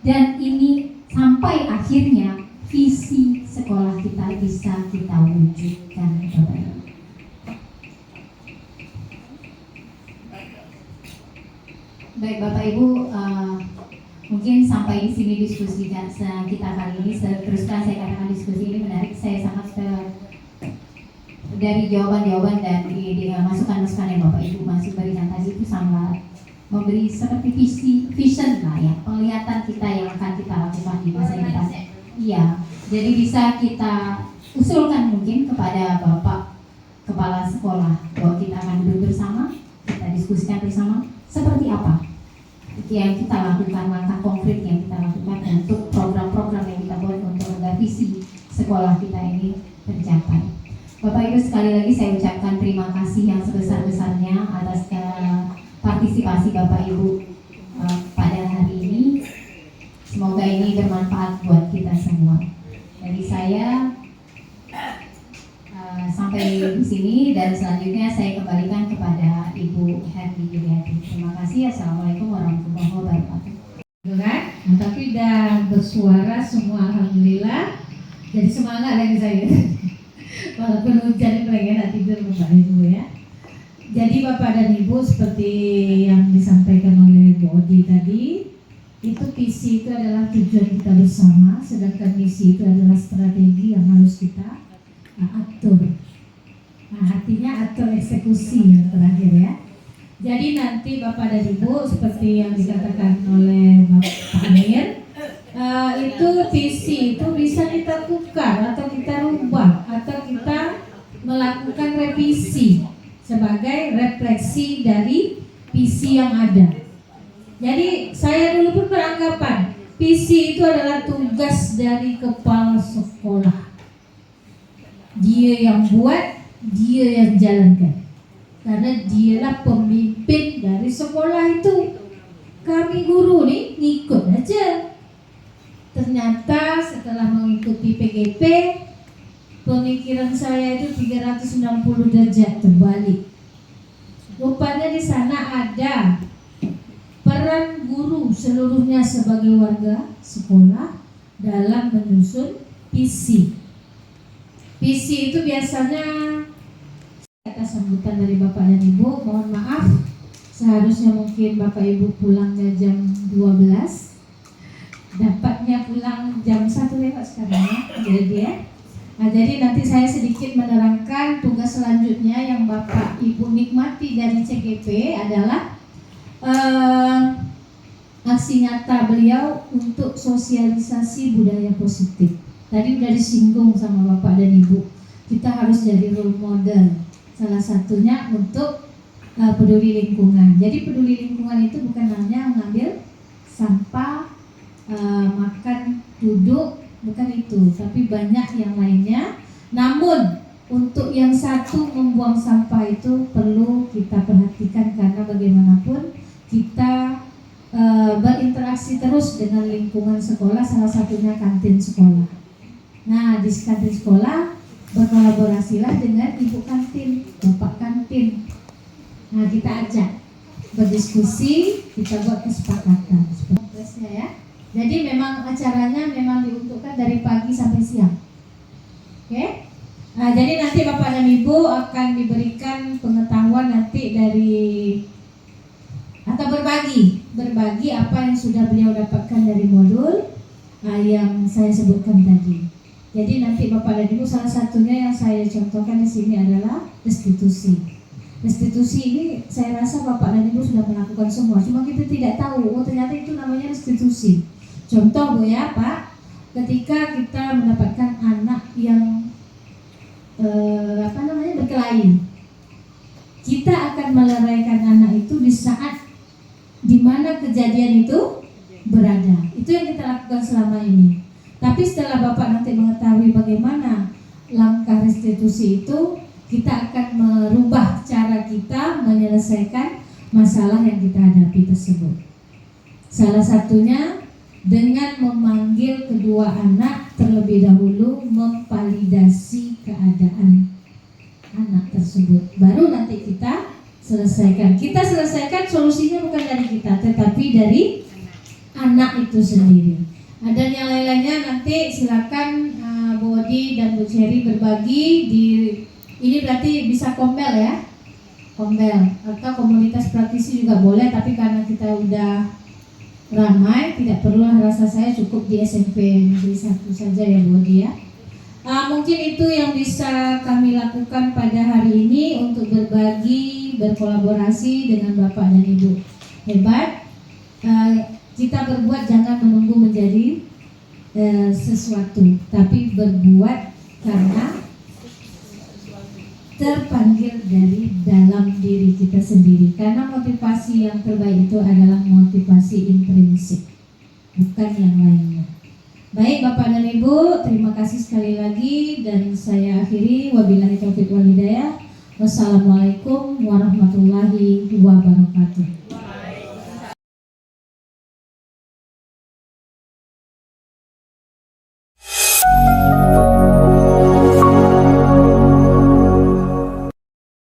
dan ini sampai akhirnya visi sekolah kita bisa kita wujudkan. Baik Bapak Ibu, mungkin sampai di sini diskusi kita kali ini. Teruskan saya katakan diskusi ini menarik. Saya sangat dari jawaban-jawaban dan di masukan-masukan yang Bapak Ibu masih berikan tadi itu sangat memberi seperti vision lah ya, penglihatan kita yang akan kita lakukan di masa depan. Iya, jadi bisa kita usulkan mungkin kepada Bapak Kepala Sekolah bahwa kita akan duduk bersama, kita diskusikan bersama seperti apa yang kita lakukan, langkah konkret yang kita lakukan untuk program-program yang kita buat untuk agar visi sekolah kita ini tercapai. Bapak Ibu, sekali lagi saya ucapkan terima kasih yang sebesar-besarnya atas partisipasi Bapak Ibu pada hari ini. Semoga ini bermanfaat buat kita semua. Jadi saya sampai di sini dan selanjutnya saya kembalikan kepada Ibu Herdi Yuliati. Terima kasih. Assalamualaikum warahmatullahi wabarakatuh. Tapi udah bersuara semua, alhamdulillah. Jadi semangat lagi saya. Walaupun hujan lagi nak tidur Bapak Ibu ya. Jadi Bapak dan Ibu, seperti yang disampaikan oleh Bu Odi tadi, itu visi itu adalah tujuan kita bersama, sedangkan misi itu adalah strategi yang harus kita atur. Nah, artinya atur eksekusi yang terakhir ya. Jadi nanti Bapak dan Ibu, seperti yang dikatakan oleh Bapak Amir, itu visi itu bisa kita tukar atau kita rubah atau kita melakukan revisi sebagai refleksi dari visi yang ada. Jadi saya dulu pun beranggapan visi itu adalah tugas dari kepala sekolah. Dia yang buat, dia yang jalankan. Karena dialah pemimpin dari sekolah itu. Kami guru nih ngikut aja. Ternyata setelah mengikuti PGP, pemikiran saya itu 360 derajat terbalik. Rupanya di sana ada peran guru seluruhnya sebagai warga sekolah dalam menyusun visi. Visi itu biasanya atas sambutan dari Bapak dan Ibu. Mohon maaf, seharusnya mungkin Bapak Ibu pulangnya jam 12, dapatnya pulang jam 1 lewat sekarang ya. Jadi nanti saya sedikit menerangkan tugas selanjutnya yang Bapak Ibu nikmati dari CGP adalah aksi nyata beliau untuk sosialisasi budaya positif. Tadi udah disinggung sama Bapak dan Ibu, kita harus jadi role model. Salah satunya untuk peduli lingkungan. Jadi peduli lingkungan itu bukan hanya mengambil sampah, makan, duduk, bukan itu, tapi banyak yang lainnya. Namun untuk yang satu, membuang sampah itu perlu kita perhatikan, karena bagaimanapun kita berinteraksi terus dengan lingkungan sekolah, salah satunya kantin sekolah. Nah, di kantin sekolah berkolaborasilah dengan ibu kantin, bapak kantin. Nah, kita ajak berdiskusi, kita buat kesepakatan. Ya. Jadi memang acaranya memang diuntukkan dari pagi sampai siang. Oke? Nah, jadi nanti Bapak dan Ibu akan diberikan pengetahuan nanti dari atau berbagi apa yang sudah beliau dapatkan dari modul yang saya sebutkan tadi. Jadi nanti Bapak dan Ibu, salah satunya yang saya contohkan di sini adalah restitusi. Restitusi ini saya rasa Bapak dan Ibu sudah melakukan semua, cuma kita tidak tahu, oh ternyata itu namanya restitusi. Contoh Bu ya Pak, ketika kita mendapatkan anak yang berkelahi, kita akan meleraikan anak itu di saat di mana kejadian itu berada. Itu yang kita lakukan selama ini. Tapi setelah Bapak nanti mengetahui bagaimana langkah restitusi itu, kita akan merubah cara kita menyelesaikan masalah yang kita hadapi tersebut. Salah satunya dengan memanggil kedua anak terlebih dahulu, memvalidasi keadaan anak tersebut. Baru nanti kita selesaikan. Kita selesaikan, solusinya bukan dari kita, tetapi dari anak itu sendiri. Dan yang lain-lainnya nanti silakan Bu Odi dan Bu Cherry berbagi di ini, berarti bisa kombel ya, kombel atau komunitas praktisi juga boleh. Tapi karena kita udah ramai, tidak perlu, rasa saya cukup di SMP Negeri 1 saja ya Bu Odi ya. Mungkin itu yang bisa kami lakukan pada hari ini untuk berbagi, berkolaborasi dengan Bapak dan Ibu. Hebat. Kita berbuat jangan menunggu menjadi sesuatu, tapi berbuat karena terpanggil dari dalam diri kita sendiri. Karena motivasi yang terbaik itu adalah motivasi intrinsik, bukan yang lainnya. Baik Bapak dan Ibu, terima kasih sekali lagi, dan saya akhiri, wabillahi taufiq wal hidayah. Wassalamualaikum warahmatullahi wabarakatuh.